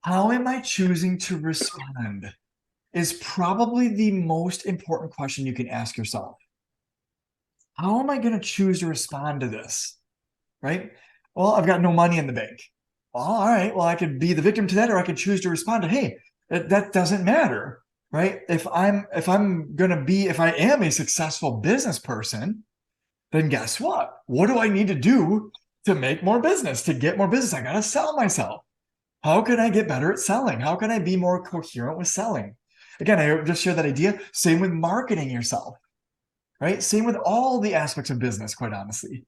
How am I choosing to respond? Is probably the most important question you can ask yourself. How am I going to choose to respond to this? Right? Well, I've got no money in the bank. Well, all right. Well, I could be the victim to that, or I could choose to respond to, hey, that doesn't matter. Right? If I am a successful business person, then guess what? What do I need to do to make more business, to get more business? I got to sell myself. How can I get better at selling? How can I be more coherent with selling? Again, I just shared that idea. Same with marketing yourself, right? Same with all the aspects of business, quite honestly,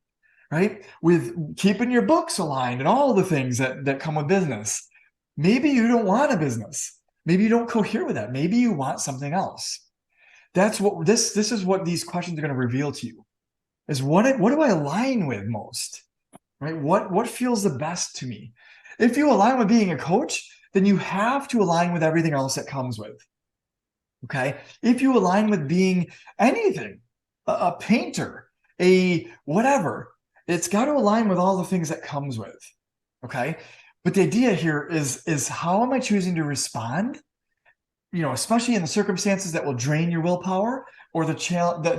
right? With keeping your books aligned and all the things that come with business. Maybe you don't want a business. Maybe you don't cohere with that. Maybe you want something else. That's what this is what these questions are going to reveal to you is what do I align with most? Right? What feels the best to me? If you align with being a coach, then you have to align with everything else that comes with. Okay. If you align with being anything, a painter, a whatever, it's got to align with all the things that comes with. Okay. But the idea here is how am I choosing to respond? Especially in the circumstances that will drain your willpower or that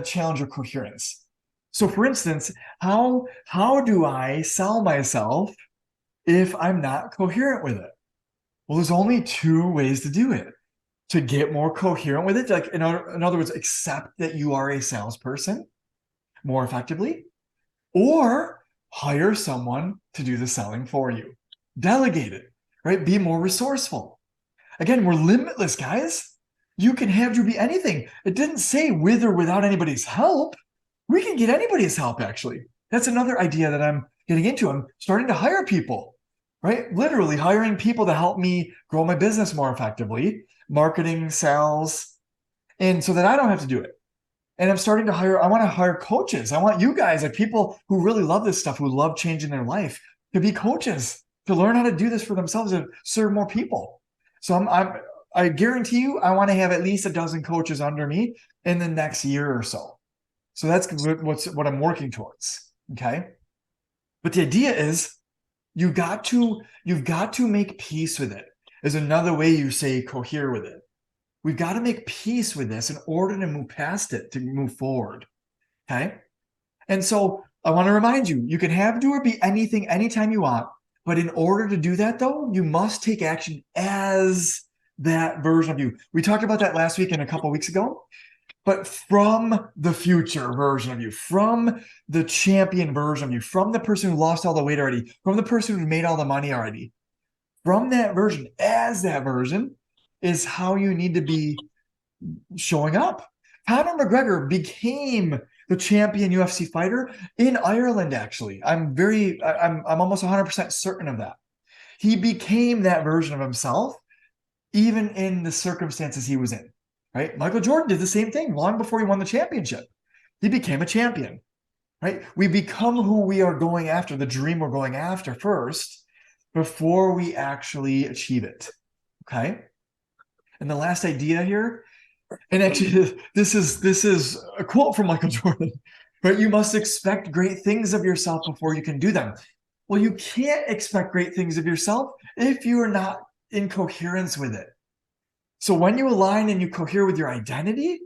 challenge your coherence. So, for instance, how do I sell myself if I'm not coherent with it? Well, there's only two ways to do it. To get more coherent with it, like in other words, accept that you are a salesperson more effectively, or hire someone to do the selling for you. Delegate it, right? Be more resourceful. Again, we're limitless, guys. You can have to be anything. It didn't say with or without anybody's help. We can get anybody's help, actually. That's another idea that I'm getting into. I'm starting to hire people, right? Literally hiring people to help me grow my business more effectively, marketing, sales, and so that I don't have to do it. And I want to hire coaches. I want you guys, like people who really love this stuff, who love changing their life, to be coaches, to learn how to do this for themselves and serve more people. So I guarantee you, I want to have at least a dozen coaches under me in the next year or so. So that's what I'm working towards. Okay. But the idea is you've got to make peace with it. Is another way you say cohere with it. We've got to make peace with this in order to move past it, to move forward. Okay. And so I want to remind you, you can have, do, or be anything anytime you want. But in order to do that, though, you must take action as that version of you. We talked about that last week and a couple of weeks ago. But from the future version of you, from the champion version of you, from the person who lost all the weight already, from the person who made all the money already, from that version, as that version, is how you need to be showing up. Conor McGregor became the champion UFC fighter in Ireland, actually. I'm almost 100% certain of that. He became that version of himself, even in the circumstances he was in. Right? Michael Jordan did the same thing long before he won the championship. He became a champion. Right? We become who we are going after, the dream we're going after first, before we actually achieve it. Okay. And the last idea here, and actually this is a quote from Michael Jordan, right? You must expect great things of yourself before you can do them. Well, you can't expect great things of yourself if you are not in coherence with it. So when you align and you cohere with your identity,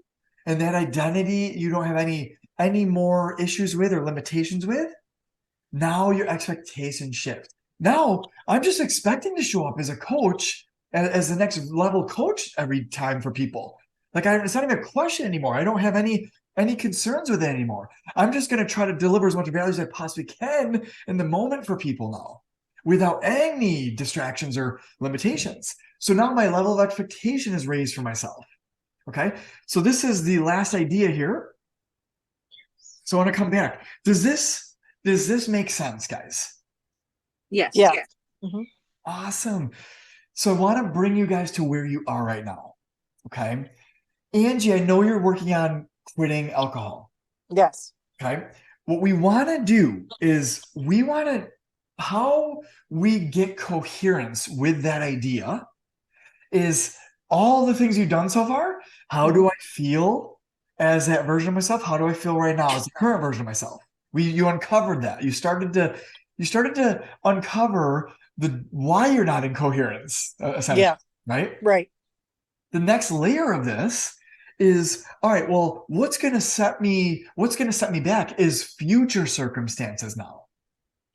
and that identity you don't have any more issues with or limitations with, now your expectations shift. Now I'm just expecting to show up as a coach, as the next level coach every time for people. Like it's not even a question anymore. I don't have any concerns with it anymore. I'm just going to try to deliver as much value as I possibly can in the moment for people now, without any distractions or limitations. So now my level of expectation is raised for myself. Okay. So this is the last idea here. So I want to come back. Does this make sense, guys? Yes. Yeah. Yes. Mhm. Awesome. So I want to bring you guys to where you are right now. Okay. Angie, I know you're working on quitting alcohol. Yes. Okay. What we want to do is how we get coherence with that idea is all the things you've done so far. How do I feel as that version of myself? How do I feel right now as the current version of myself? You uncovered that. You started to uncover the why you're not in coherence, essentially, Yeah. right? Right. The next layer of this is, all right, well, what's going to set me back is future circumstances now.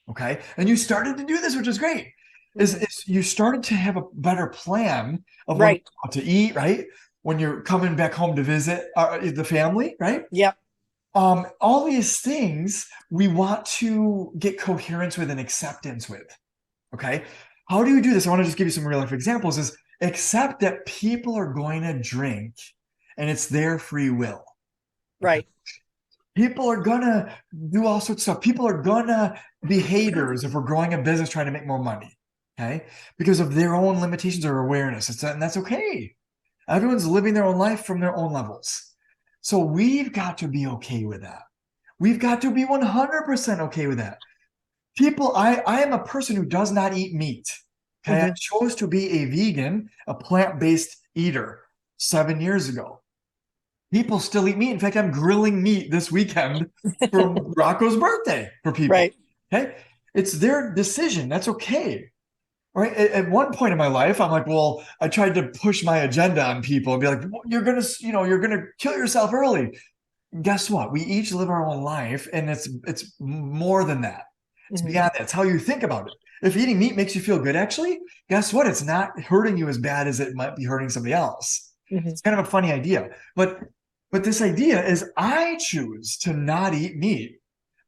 Okay. And you started to do this, which is great. Is you started to have a better plan of when Right. you're out to eat, right? When you're coming back home to visit the family, right? Yep. All these things we want to get coherence with and acceptance with. Okay. How do you do this? I want to just give you some real life examples is accept that people are going to drink and it's their free will. Right. People are gonna do all sorts of stuff. People are gonna be haters if we're growing a business trying to make more money. Okay. Because of their own limitations or awareness. And that's okay. Everyone's living their own life from their own levels. So we've got to be okay with that. We've got to be 100% okay with that. I am a person who does not eat meat. Okay. I chose to be a vegan, a plant-based eater 7 years ago. People still eat meat. In fact, I'm grilling meat this weekend for Rocco's birthday for people. Right. Okay. It's their decision. That's okay. Right. At one point in my life, I'm like, well, I tried to push my agenda on people and be like, well, you're gonna kill yourself early. Guess what? We each live our own life, and it's more than that. It's beyond that. It's how you think about it. If eating meat makes you feel good, actually, guess what? It's not hurting you as bad as it might be hurting somebody else. It's kind of a funny idea, but this idea is I choose to not eat meat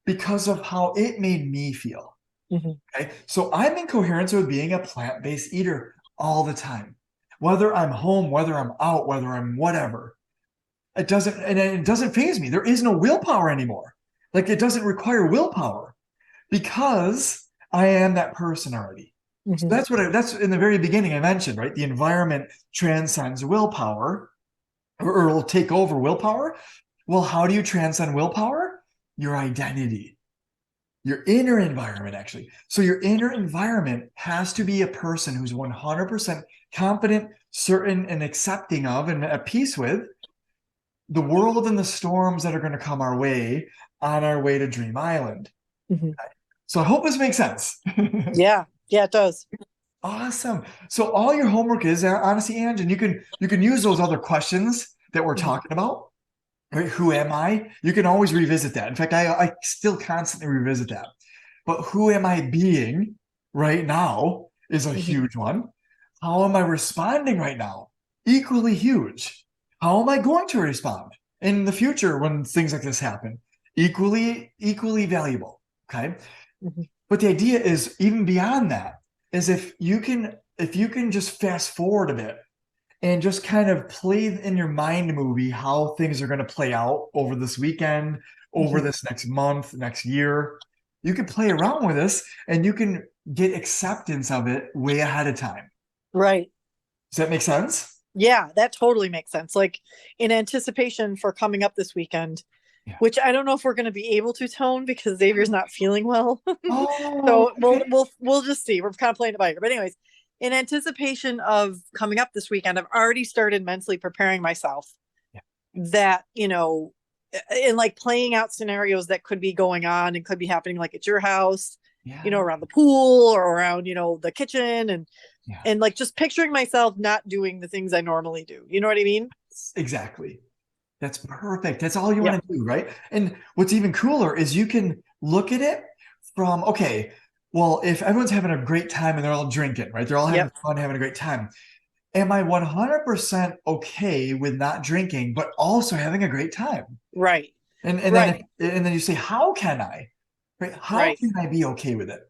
because of how it made me feel. Okay. So I'm in coherence with being a plant-based eater all the time. Whether I'm home, whether I'm out, whether I'm whatever. It doesn't faze me. There is no willpower anymore. Like it doesn't require willpower because I am that person already. So that's in the very beginning I mentioned, right? The environment transcends willpower or will take over willpower. Well, how do you transcend willpower? Your identity, your inner environment, actually. So your inner environment has to be a person who's 100% confident, certain, and accepting of and at peace with the world and the storms that are going to come our way on our way to Dream Island. So I hope this makes sense. Yeah. Yeah, it does. Awesome. So all your homework is honestly, Ange, and you can use those other questions that we're talking about. Right? Who am I? You can always revisit that. In fact, I still constantly revisit that. But who am I being right now is a huge one. How am I responding right now? Equally huge. How am I going to respond in the future when things like this happen? Equally valuable. Okay. But the idea is even beyond that is if you can just fast forward a bit and just kind of play in your mind movie how things are going to play out over this weekend, over this next month, next year. You can play around with this and you can get acceptance of it way ahead of time. Right. Does that make sense? Yeah, that totally makes sense. Like in anticipation for coming up this weekend, Yeah. which I don't know if we're going to be able to tone because Xavier's not feeling well. Oh, So we'll okay. we'll just see. We're kind of playing it by ear. But anyways, in anticipation of coming up this weekend, I've already started mentally preparing myself Yeah. that, and like playing out scenarios that could be going on and could be happening like at your house Yeah. around the pool or around, the kitchen, and Yeah. and like just picturing myself not doing the things I normally do. You know what I mean? Exactly. That's perfect. That's all you Yep. want to do, right? And what's even cooler is you can look at it from, okay, well, if everyone's having a great time and they're all drinking, right? They're all having Yep. fun, having a great time. Am I 100% okay with not drinking, but also having a great time? Right. And then Right. and then you say, how can I? Right? How Right. can I be okay with it?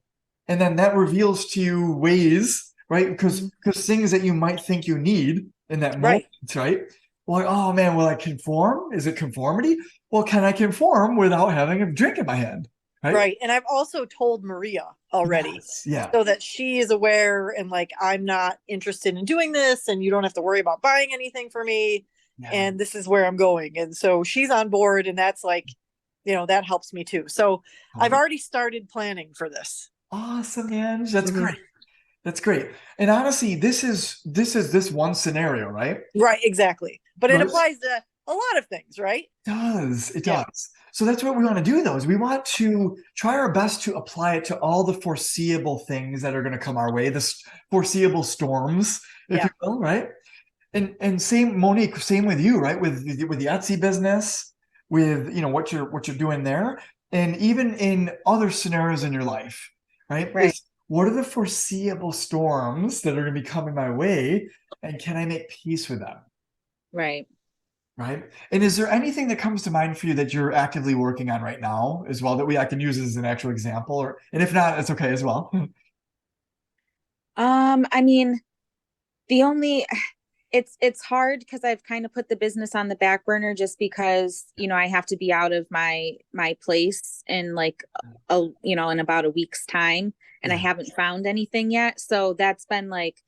And then that reveals to you ways, right? Mhm. Because things that you might think you need in that moment, Right. right? Well, like, oh man, will I conform? Is it conformity? Well, can I conform without having a drink in my hand? Right? Right. And I've also told Maria already Yes. Yeah. so that she is aware, and like, I'm not interested in doing this, and you don't have to worry about buying anything for me. Yeah. And this is where I'm going. And so she's on board, and that's like, that helps me too. So I've Totally. already started planning for this. Awesome, Ange. That's Mhm. great. That's great. And honestly, this is this one scenario, right? Right. Exactly. But it But applies to a lot of things, right? does. It Yeah. does. So that's what we want to do, though, is we want to try our best to apply it to all the foreseeable things that are going to come our way, the foreseeable storms, if Yeah. you will, right? And same, Monique, same with you, right? With the Etsy business, with what you're doing there, and even in other scenarios in your life, right? Right. Is what are the foreseeable storms that are going to be coming my way, and can I make peace with them? Right. Right. And is there anything that comes to mind for you that you're actively working on right now as well that I can use as an actual example? Or and if not, it's okay as well. I mean, the only it's hard because I've kind of put the business on the back burner just because, I have to be out of my place in like in about a week's time, and I Yeah. haven't found anything yet. So that's been like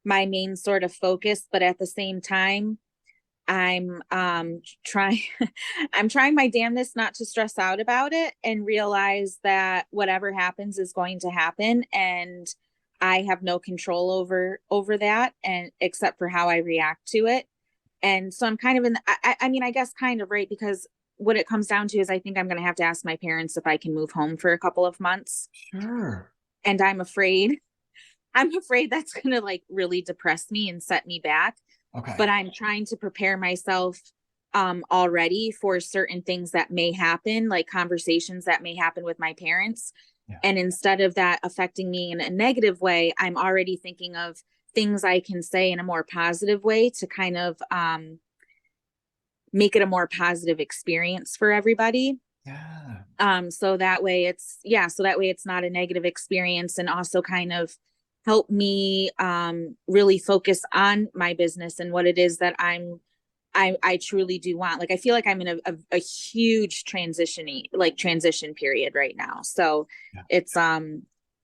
my main sort of focus, but at the same time, I'm trying I'm trying my damnedest not to stress out about it and realize that whatever happens is going to happen, and I have no control over that, and except for how I react to it. And so I'm kind of I mean, I guess kind of, right, because what it comes down to is I think I'm going to have to ask my parents if I can move home for a couple of months, Sure. and I'm afraid that's going to like really depress me and set me back, Okay. but I'm trying to prepare myself already for certain things that may happen, like conversations that may happen with my parents. Yeah. And instead of that affecting me in a negative way, I'm already thinking of things I can say in a more positive way to kind of make it a more positive experience for everybody. Yeah. So that way it's not a negative experience, and also kind of help me really focus on my business and what it is that I truly do want. Like I feel like I'm in a huge transition period right now. So Yeah. it's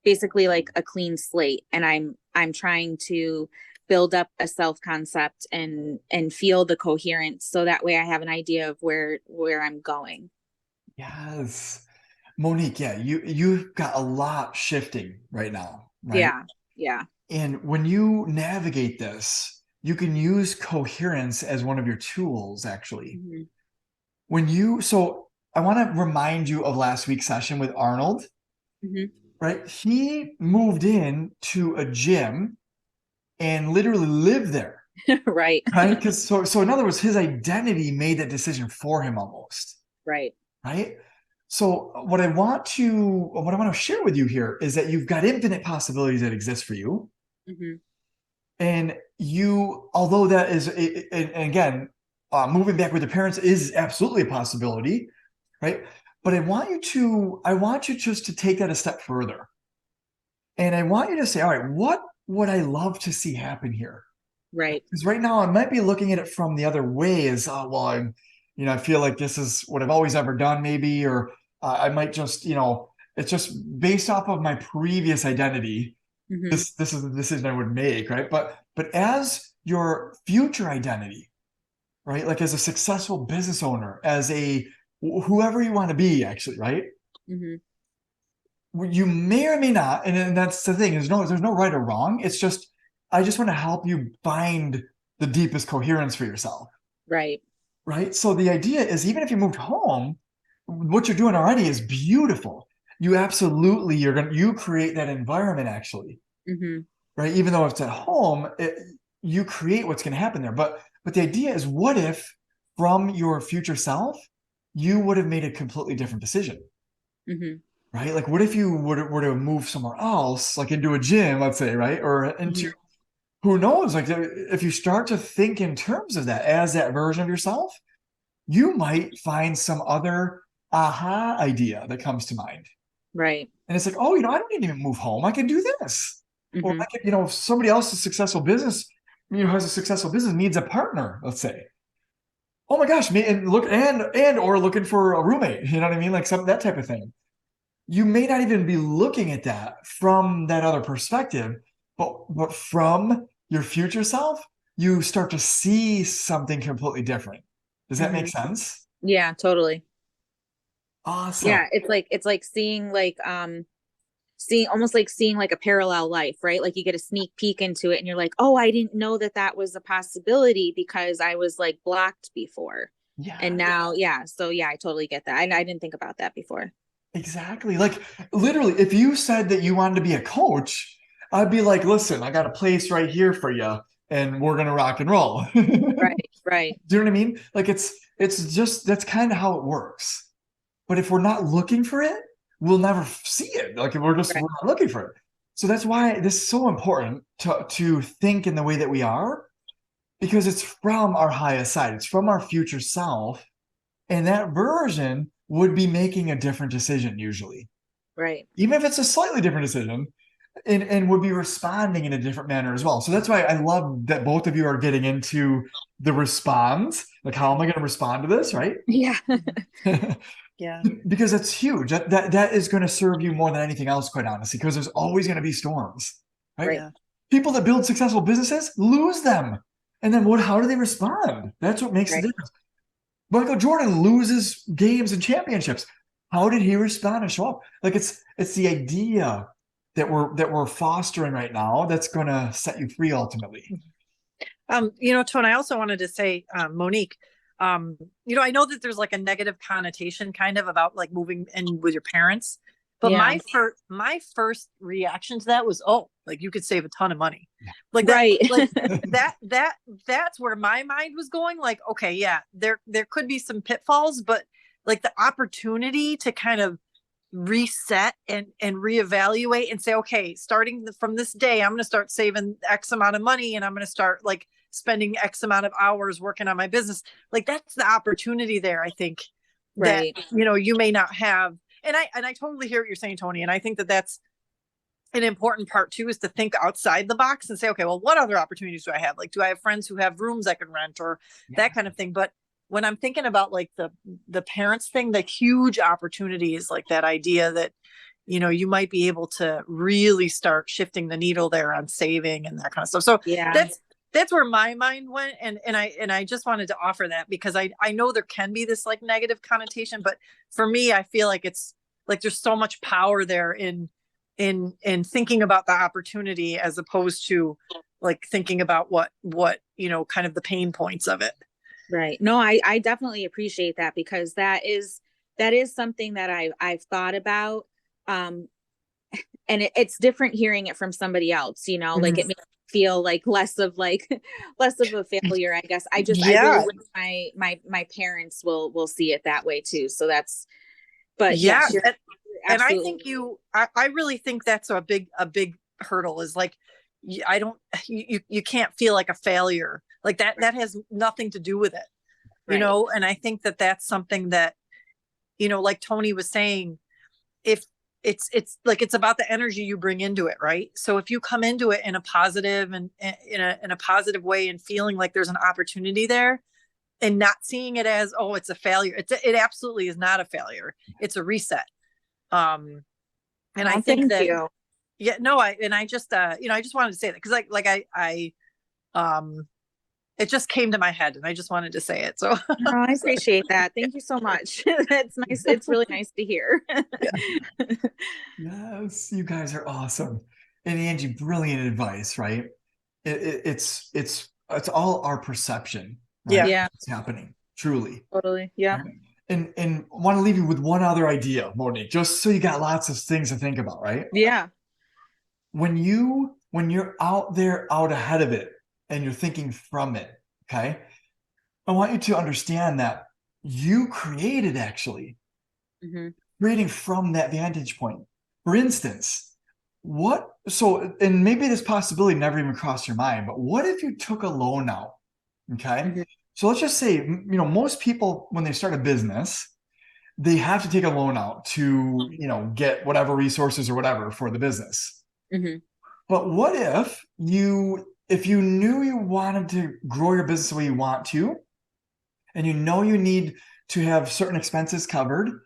basically like a clean slate, and I'm trying to build up a self concept and feel the coherence, so that way I have an idea of where I'm going. Yes. Monique, yeah, you've got a lot shifting right now, right? Yeah. Yeah. And when you navigate this, you can use coherence as one of your tools, actually. Mhm. So I want to remind you of last week's session with Arnold, Mhm. right? He moved in to a gym and literally lived there, Right. right? Because so in other words, his identity made that decision for him almost, Right. right? So what I want to share with you here is that you've got infinite possibilities that exist for you. Mhm. And although that is, and again, moving back with your parents is absolutely a possibility, right? But I want you just to take that a step further. And I want you to say, all right, what would I love to see happen here? Right. Because right now I might be looking at it from the other way as, well, I feel like this is what I've always ever done, maybe, or I might just, it's just based off of my previous identity. Mhm. This is the decision I would make, right? But as your future identity, right? Like as a successful business owner, as a whoever you want to be, actually, right? Mhm. You may or may not, and that's the thing. There's no right or wrong. It's just I just want to help you find the deepest coherence for yourself, Right. right? So the idea is even if you moved home, what you're doing already is beautiful. you absolutely, you create that environment actually, right? Even though it's at home, you create what's going to happen there. But the idea is, what if from your future self, you would have made a completely different decision, right? Like, what if you were to move somewhere else, like into a gym, let's say, right? Or into, who knows? Like, if you start to think in terms of that as that version of yourself, you might find some other aha idea that comes to mind. Right. And it's like, oh, I don't need to even move home. I can do this. Or I can, if somebody else's successful business, has a successful business, needs a partner, let's say. Oh my gosh, me and look and or looking for a roommate, you know what I mean? Like that type of thing. You may not even be looking at that from that other perspective, but from your future self, you start to see something completely different. Does that make sense? Yeah, totally. Awesome. Yeah, it's like seeing almost like seeing like a parallel life, right? Like you get a sneak peek into it and you're like, oh, I didn't know that that was a possibility because I was like blocked before. Yeah. And now, yeah. So yeah, I totally get that. I didn't think about that before. Exactly. Like literally, if you said that you wanted to be a coach, I'd be like, listen, I got a place right here for you, and we're gonna rock and roll. Right, right, Do you know what I mean? Like it's just that's kind of how it works. But if we're not looking for it, we'll never see it. Like if we're right, not looking for it. So that's why this is so important to think in the way that we are, because it's from our highest side. It's from our future self. And that version would be making a different decision usually. right. Even if it's a slightly different decision, and would be responding in a different manner as well. So that's why I love that both of you are getting into the response. Like, how am I going to respond to this, right? Yeah. Yeah. Because that's huge. That is going to serve you more than anything else, quite honestly, because there's always going to be storms, right? Right. Yeah. People that build successful businesses lose them. And then how do they respond? That's what makes the Right. difference. Michael Jordan loses games and championships. How did he respond and show up? Like it's the idea that we're fostering right now that's going to set you free ultimately. Tone, I also wanted to say, Monique, I know that there's like a negative connotation kind of about like moving in with your parents, but Yeah. my first reaction to that was, oh, like you could save a ton of money. Like that, Right. like that's where my mind was going. Like, okay, yeah, there could be some pitfalls, but like the opportunity to kind of reset and reevaluate and say, okay, starting from this day, I'm going to start saving X amount of money and I'm going to start like spending X amount of hours working on my business. Like that's the opportunity there, I think, that, Right. you may not have. And I totally hear what you're saying, Tony. And I think that that's an important part too, is to think outside the box and say, okay, well, what other opportunities do I have? Like, do I have friends who have rooms I can rent or that kind of thing? But when I'm thinking about like the parents thing, the huge opportunities, like that idea that, you might be able to really start shifting the needle there on saving and that kind of stuff. So Yeah. that's where my mind went. And I just wanted to offer that because I know there can be this like negative connotation, but for me, I feel like it's like, there's so much power there in thinking about the opportunity as opposed to like thinking about what, kind of the pain points of it. Right. No, I definitely appreciate that because that is something that I've thought about. And it's different hearing it from somebody else, like it makes me feel like less of a failure, I guess. I Yeah. really wish my parents will see it that way too. So but Yeah. yes, And I think I really think that's a big hurdle is like, you can't feel like a failure like that has nothing to do with it, Right. And I think that that's something that, like Tony was saying, if it's like, it's about the energy you bring into it. Right. So if you come into it in a positive and in a positive way and feeling like there's an opportunity there and not seeing it as, oh, it's a failure. It absolutely is not a failure. It's a reset. And I think thank that, you. yeah, no, I just, I just wanted to say that because it just came to my head and I just wanted to say it. So No, I appreciate that. Thank you so much. That's nice. It's really nice to hear. Yes, you guys are awesome. And Angie, brilliant advice, right? It's all our perception, right? Yeah. Yeah, It's happening, truly. totally. Yeah. Right? and want to leave you with one other idea, Monique, just so you got lots of things to think about, right? Yeah. When you're out there out ahead of it and you're thinking from it, okay? I want you to understand that you created actually Mm-hmm. creating from that vantage point. For instance, and maybe this possibility never even crossed your mind, but what if you took a loan out? Okay. Mm-hmm. So let's just say, most people, when they start a business, they have to take a loan out to, get whatever resources or whatever for the business. Mm-hmm. But what if you knew you wanted to grow your business the way you want to, and you need to have certain expenses covered,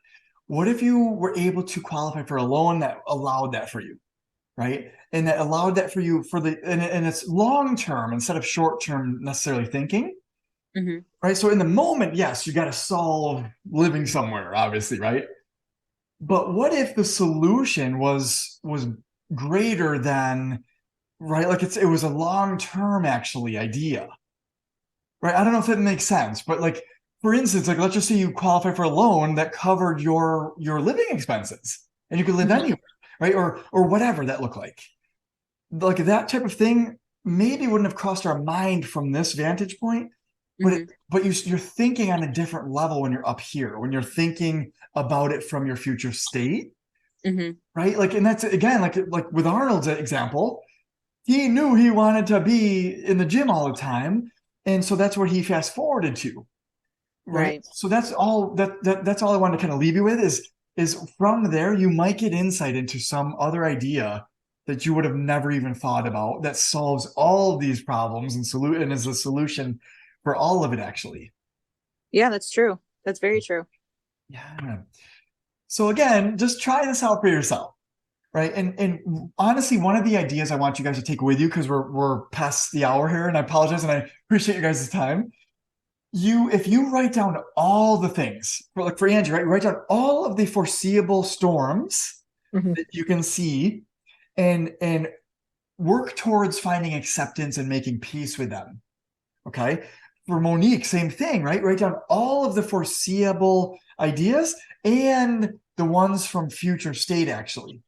what if you were able to qualify for a loan that allowed that for you, right? And that allowed that for you and it's long term instead of short term necessarily thinking, Mm-hmm. right? So in the moment, yes, you got to solve living somewhere, obviously, right? But what if the solution was greater than, right? Like it was a long term actually idea, right? I don't know if that makes sense, but like for instance, like let's just say you qualify for a loan that covered your living expenses and you could live Mm-hmm. anywhere, right? Or whatever that looked like that type of thing maybe wouldn't have crossed our mind from this vantage point, Mm-hmm. but you're thinking on a different level when you're up here, when you're thinking about it from your future state, Mm-hmm. right? Like, and that's again, like with Arnold's example, he knew he wanted to be in the gym all the time, and so that's where he fast forwarded to, right? Right. So that's all I wanted to kind of leave you with is from there you might get insight into some other idea that you would have never even thought about that solves all of these problems and is a solution for all of it actually. Yeah, that's true. That's very true. Yeah. So again, just try this out for yourself, right? And honestly, one of the ideas I want you guys to take with you, because we're past the hour here, and I apologize, and I appreciate you guys' time. If you write down all the things for Angie, right? Write down all of the foreseeable storms Mm-hmm. that you can see, and work towards finding acceptance and making peace with them. Okay. For Monique, same thing, right? Write down all of the foreseeable ideas and the ones from future state, actually,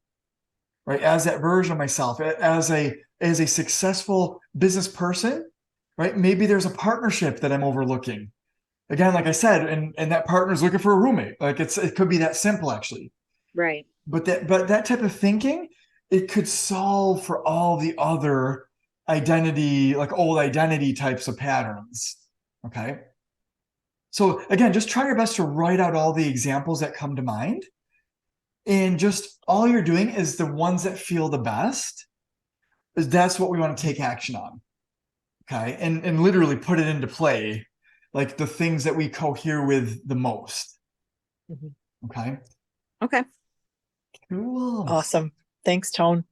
right? As that version of myself, as a successful business person, right? Maybe there's a partnership that I'm overlooking. Again, like I said, and that partner's looking for a roommate. Like it could be that simple, actually. Right. But that type of thinking, it could solve for all the other old identity types of patterns. Okay. So again, just try your best to write out all the examples that come to mind. And just all you're doing is the ones that feel the best. That's what we want to take action on. Okay. And literally put it into play, like the things that we cohere with the most. Mm-hmm. Okay. Okay. Cool. Awesome. Thanks, Tone.